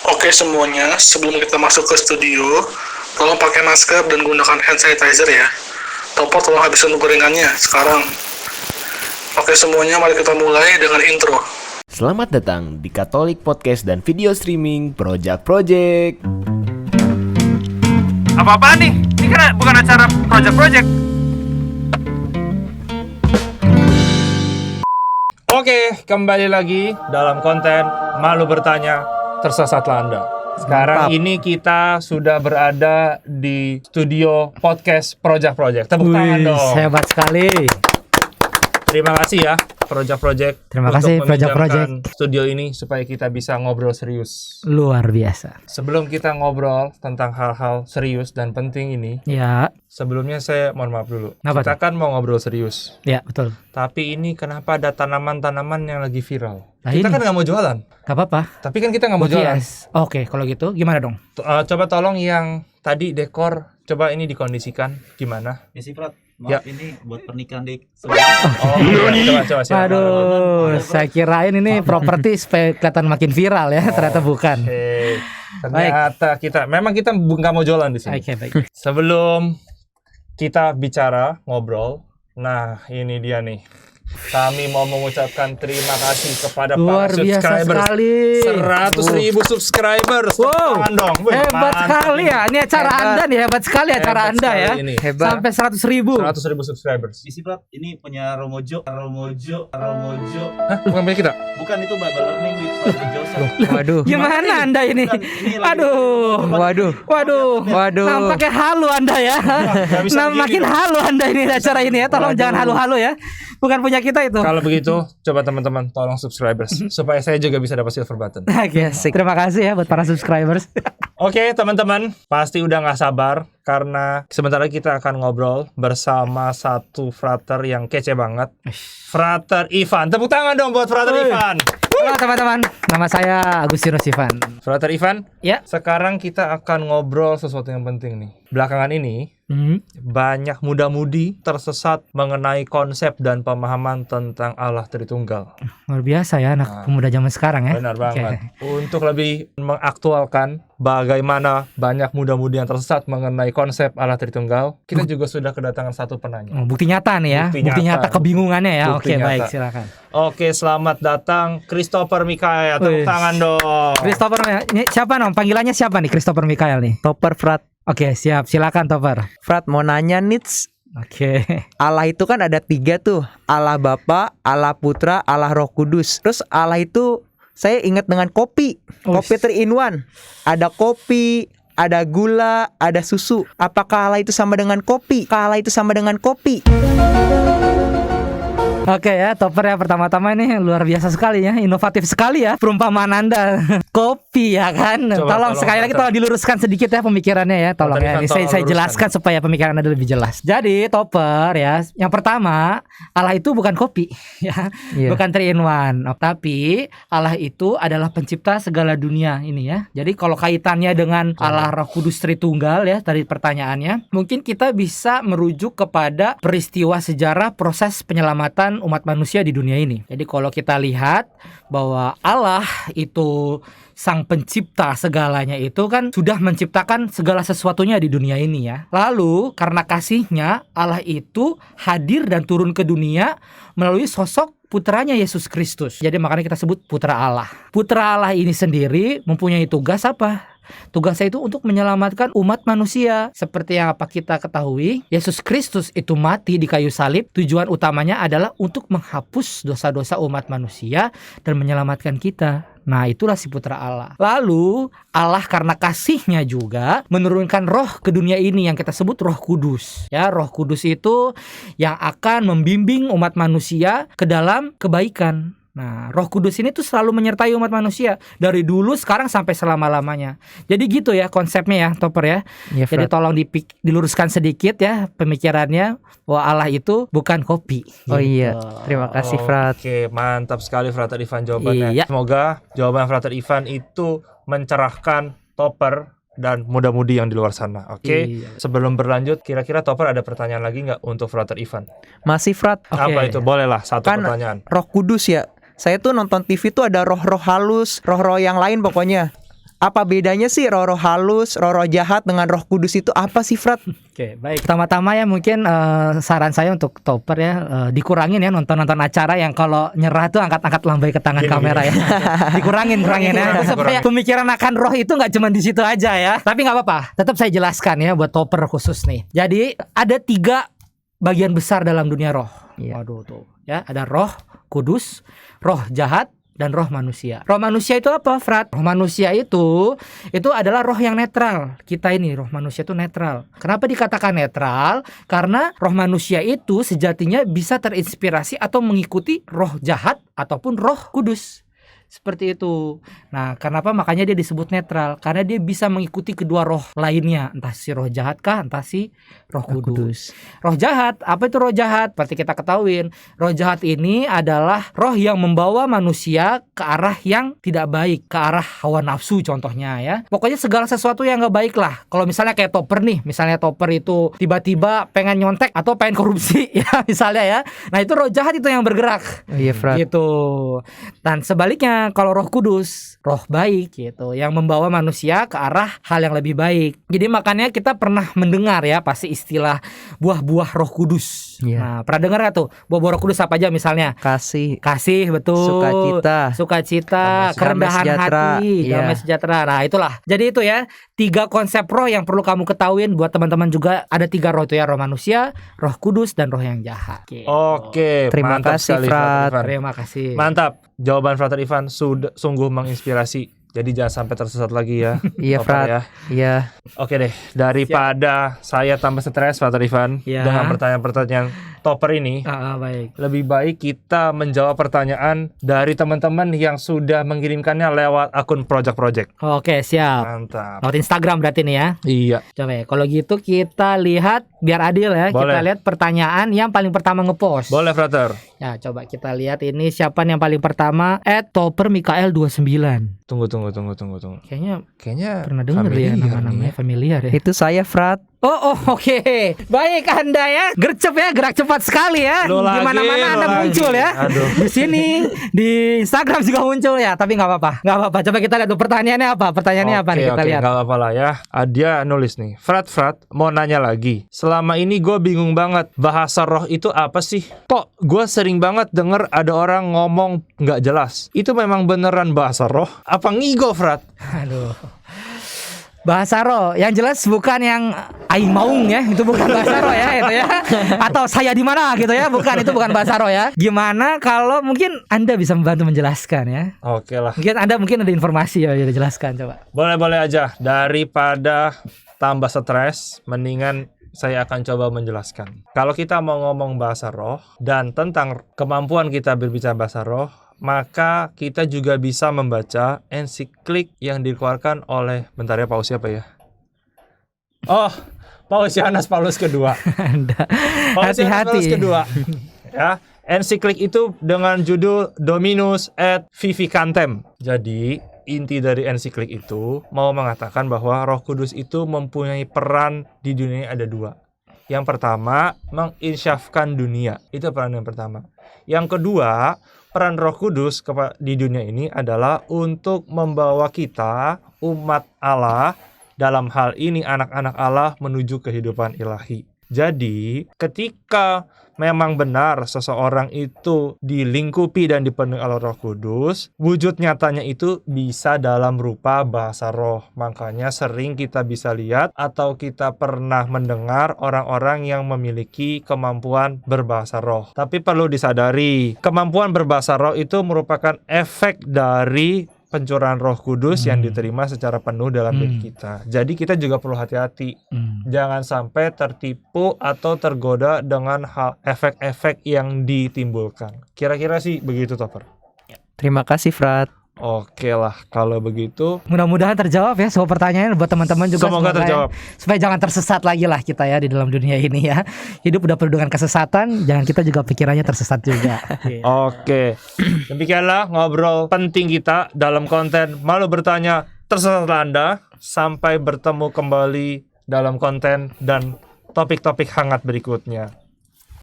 Oke semuanya, sebelum kita masuk ke studio, tolong pakai masker dan gunakan hand sanitizer ya. Topper tolong habisin gorengannya sekarang. Oke semuanya, mari kita mulai dengan intro. Selamat datang di Katolik Podcast dan Video Streaming Project. Apa-apaan nih? Ini kan bukan acara project. Oke, kembali lagi dalam konten Malu Bertanya, Tersesatlah Anda. Sekarang ini kita sudah berada di studio podcast Project. Tepuk tangan dong. Hebat sekali. Terima kasih ya Project. Terima kasih, untuk meminjamkan Project. studio ini supaya kita bisa ngobrol serius. Luar biasa. Sebelum kita ngobrol tentang hal-hal serius dan penting ini, Ya, sebelumnya saya mohon maaf dulu. Kenapa Kita kan mau ngobrol serius. ya betul. Tapi ini kenapa ada tanaman-tanaman yang lagi viral? Nah, Kita ini. kan nggak mau jualan. Gak apa-apa. Tapi kan kita nggak mau jualan. Yes. Oke, kalau gitu gimana dong? Coba tolong yang tadi dekor, coba ini dikondisikan gimana? Misi Prat, Ya. maaf ini buat pernikahan di sebelah. Oh, coba silakan. Aduh, saya kirain ini properti supaya kelihatan makin viral ya, ternyata bukan. Oke. Ternyata memang kita nggak mau jualan di sini. Oke, baik. Sebelum kita bicara, ngobrol, nah ini dia nih. Kami mau mengucapkan terima kasih kepada Luar para biasa subscribers. sekali. 100.000 subscribers. Wow. Tangan dong. Wih, Hebat mantap sekali ini. ya. Ini acara Hebat. Anda nih, hebat sekali acara Hebat Anda sekali ya. ini. Sampai 100.000. 100.000 subscribers. Misi Prat, ini punya Romojo. Hah? Bukan punya kita? Bukan itu Bible Learning with Father Joseph. Waduh. Gimana Anda ini? Bukan, ini lagi- Aduh. Waduh. Nampaknya halu Anda ya. Nggak bisa begini Makin dong. halu Anda ini acara ini ya. Tolong jangan halu-halu ya. Bukan punya kita itu. Kalau begitu, coba teman-teman tolong subscribers supaya saya juga bisa dapat silver button. Oke, terima kasih ya buat para subscribers. Oke, teman-teman, pasti udah nggak sabar karena sebentar lagi kita akan ngobrol bersama satu frater yang kece banget. Frater Ivan. Tepuk tangan dong buat Frater Wih. Ivan. Halo teman-teman, nama saya Agustinus Ivan. Frater Ivan, Ya. sekarang kita akan ngobrol sesuatu yang penting nih. Belakangan ini banyak muda-mudi tersesat mengenai konsep dan pemahaman tentang Allah Tritunggal. Luar biasa ya anak pemuda zaman sekarang ya. Benar Oke. banget. Untuk lebih mengaktualkan bagaimana banyak muda-mudi yang tersesat mengenai konsep Allah Tritunggal, kita juga sudah kedatangan satu penanya. Oh, bukti nyata nih ya. Bukti Bukti nyata. nyata kebingungannya ya. Bukti Oke, nyata. baik, silakan. Oke, selamat datang Christopher Mikael. Tepuk Wih. tangan dong. Christopher, ini siapa nom? Panggilannya siapa nih Christopher Mikael nih? Topper Frat, Oke, siap. Silakan Topper. Frat mau nanya Nits, Oke. Allah itu kan ada 3 tuh, Allah Bapa, Allah Putra, Allah Roh Kudus. Terus Allah itu saya ingat dengan kopi 3 in 1. Ada kopi, ada gula, ada susu. Apakah Allah itu sama dengan kopi? Apakah Allah itu sama dengan kopi? Oke ya, Topper ya, pertama-tama ini luar biasa sekali ya, inovatif sekali ya perumpamaan Anda. Kopi ya kan. Tolong sekali lagi tolong diluruskan sedikit ya pemikirannya ya, tolong ya. Ini saya jelaskan supaya pemikiran Anda lebih jelas. Jadi Topper ya, yang pertama Allah itu bukan kopi ya, bukan 3 in 1. Tapi Allah itu adalah pencipta segala dunia ini ya. Jadi kalau kaitannya dengan Allah Roh Kudus Tritunggal ya, tadi pertanyaannya, mungkin kita bisa merujuk kepada peristiwa sejarah proses penyelamatan umat manusia di dunia ini. Jadi kalau kita lihat bahwa Allah itu sang pencipta segalanya, itu kan sudah menciptakan segala sesuatunya di dunia ini ya. Lalu karena kasihnya Allah itu hadir dan turun ke dunia melalui sosok putranya Yesus Kristus. Jadi makanya kita sebut putra Allah. Putra Allah ini sendiri mempunyai tugas apa? Tugasnya itu untuk menyelamatkan umat manusia. Seperti yang apa kita ketahui, Yesus Kristus itu mati di kayu salib. Tujuan utamanya adalah untuk menghapus dosa-dosa umat manusia dan menyelamatkan kita. Nah, itulah si putra Allah. Lalu Allah karena kasihnya juga menurunkan roh ke dunia ini yang kita sebut Roh Kudus. Ya, Roh Kudus itu yang akan membimbing umat manusia ke dalam kebaikan. Nah, Roh Kudus ini tuh selalu menyertai umat manusia dari dulu, sekarang, sampai selama-lamanya. Jadi gitu ya konsepnya ya, Topper ya. Ya, Jadi tolong diluruskan sedikit ya pemikirannya bahwa Allah itu bukan kopi. Oh Gitu. iya, terima kasih Frat. Oke, mantap sekali Frater Ivan jawabannya. Iya. Semoga jawaban Frater Ivan itu mencerahkan Topper dan muda-mudi yang di luar sana. Oke. Iya. Sebelum berlanjut, kira-kira Topper ada pertanyaan lagi nggak untuk Frater Ivan? Masih Frat, Oke. Apa itu? Bolehlah satu Kan- pertanyaan. Roh Kudus ya. Saya tuh nonton TV tuh ada roh-roh halus, roh-roh yang lain pokoknya. Apa bedanya sih roh halus, roh jahat dengan Roh Kudus itu apa sih, Frat? Oke, baik. Pertama-tama ya mungkin saran saya untuk topper ya dikurangin ya nonton-nonton acara yang kalau nyerah tuh angkat-angkat lambai ke tangan kamera ya. Dikurangin ya. Supaya pemikiran akan roh itu nggak cuma di situ aja ya. Tapi nggak apa-apa. Tetap saya jelaskan ya buat topper khusus nih. Jadi ada 3 bagian besar dalam dunia roh. Waduh tuh. Ya, ada roh kudus, roh jahat, dan roh manusia. Roh manusia itu apa, Frat? Roh manusia itu adalah roh yang netral. Kita ini roh manusia itu netral. Kenapa dikatakan netral? Karena roh manusia itu sejatinya bisa terinspirasi atau mengikuti roh jahat ataupun roh kudus. Seperti itu. Nah, kenapa makanya dia disebut netral? Karena dia bisa mengikuti kedua roh lainnya, entah si roh jahat kah, entah si roh kudus. Roh jahat, apa itu roh jahat? Seperti kita ketahuin, roh jahat ini adalah roh yang membawa manusia ke arah yang tidak baik, ke arah hawa nafsu contohnya ya. Pokoknya segala sesuatu yang gak baik lah. Kalau misalnya kayak topper nih, misalnya topper itu tiba-tiba pengen nyontek atau pengen korupsi ya misalnya ya. Nah, itu roh jahat itu yang bergerak. Iya, Frat. Gitu. Dan sebaliknya kalau roh kudus, roh baik gitu, yang membawa manusia ke arah hal yang lebih baik. Jadi makanya kita pernah mendengar ya pasti istilah buah-buah roh kudus. Iya. Nah, pernah dengar gak tuh buah-buah roh kudus apa aja misalnya? Kasih, Betul. Damai Sukacita, kerendahan sejahtera. hati, Iya. damai sejahtera. Nah, itulah. Jadi itu ya 3 konsep roh yang perlu kamu ketahuin buat teman-teman juga. Ada 3 roh itu ya, roh manusia, roh kudus, dan roh yang jahat. Gitu. Oke, Terima mantap kasih, sekali, Frat. Ivan. Terima kasih. Mantap. Jawaban Frater Ivan sungguh menginspirasi. Jadi jangan sampai tersesat lagi ya. Iya, Topper Frat. ya. Iya. Oke deh, daripada saya tambah stres Frater Ivan Ya. dengan pertanyaan-pertanyaan topper ini, Baik. lebih baik kita menjawab pertanyaan dari teman-teman yang sudah mengirimkannya lewat akun project-project. Oke, siap. Mantap. Lewat Instagram berarti nih ya. Iya. Coba ya, kalau gitu kita lihat biar adil ya. Boleh. Kita lihat pertanyaan yang paling pertama ngepost. Boleh Frater. Ya, coba kita lihat ini siapa yang paling pertama. @toppermikael29. Tunggu. Kayaknya Kayaknya pernah denger ya familiar nama-namanya nih ya. familiar ya. Itu saya, Frat. Oh, oke. Baik Anda ya. Gercep ya, gerak cepat sekali ya. Lu Di mana-mana lagi, Anda lu muncul lagi. ya. Aduh. Di sini, di Instagram juga muncul ya, tapi nggak apa-apa. Coba kita lihat tuh pertanyaannya apa? Pertanyaannya apa nih kita lihat. Gak apa-apa lah ya. Dia nulis nih, Frat, mau nanya lagi. Selama ini gue bingung banget, bahasa roh itu apa sih? Kok gue sering banget denger ada orang ngomong nggak jelas. Itu memang beneran bahasa roh? Apa ngigo, Frat? Aduh. Bahasa roh yang jelas bukan yang aing maung ya, itu bukan bahasa roh ya itu ya. Atau saya di mana gitu ya, itu bukan bahasa roh ya. Gimana kalau mungkin Anda bisa membantu menjelaskan ya? Oke lah. Mungkin Anda ada informasi ya, jelaskan coba. Boleh aja. Daripada tambah stres, mendingan saya akan coba menjelaskan. Kalau kita mau ngomong bahasa roh dan tentang kemampuan kita berbicara bahasa roh, maka kita juga bisa membaca ensiklik yang dikeluarkan oleh Paus siapa ya? Oh, Paus Yohanes Paulus kedua. Anda Paus Yohanes hati-hati. Paulus kedua. Ya, ensiklik itu dengan judul Dominus et Vivicantem. Jadi, inti dari ensiklik itu mau mengatakan bahwa Roh Kudus itu mempunyai peran di dunia ini ada 2. Yang pertama, menginsyafkan dunia. Itu peran yang pertama. Yang kedua, peran Roh Kudus di dunia ini adalah untuk membawa kita, umat Allah, dalam hal ini anak-anak Allah, menuju kehidupan ilahi. Jadi, ketika memang benar seseorang itu dilingkupi dan dipenuhi oleh Roh Kudus, wujud nyatanya itu bisa dalam rupa bahasa roh. Makanya sering kita bisa lihat atau kita pernah mendengar orang-orang yang memiliki kemampuan berbahasa roh. Tapi perlu disadari, kemampuan berbahasa roh itu merupakan efek dari pencurahan Roh Kudus yang diterima secara penuh dalam diri kita. Jadi kita juga perlu hati-hati. Jangan sampai tertipu atau tergoda dengan hal efek-efek yang ditimbulkan. Kira-kira sih begitu, Topper. Terima kasih, Frat. Oke lah, kalau begitu Mudah-mudahan terjawab ya semua pertanyaan buat teman-teman juga. Semoga terjawab. Supaya jangan tersesat lagi lah kita ya di dalam dunia ini ya. Hidup udah penuh dengan kesesatan, jangan kita juga pikirannya tersesat juga. Oke. Demikianlah ngobrol penting kita dalam konten Malu Bertanya Tersesatlah Anda. Sampai bertemu kembali dalam konten dan topik-topik hangat berikutnya.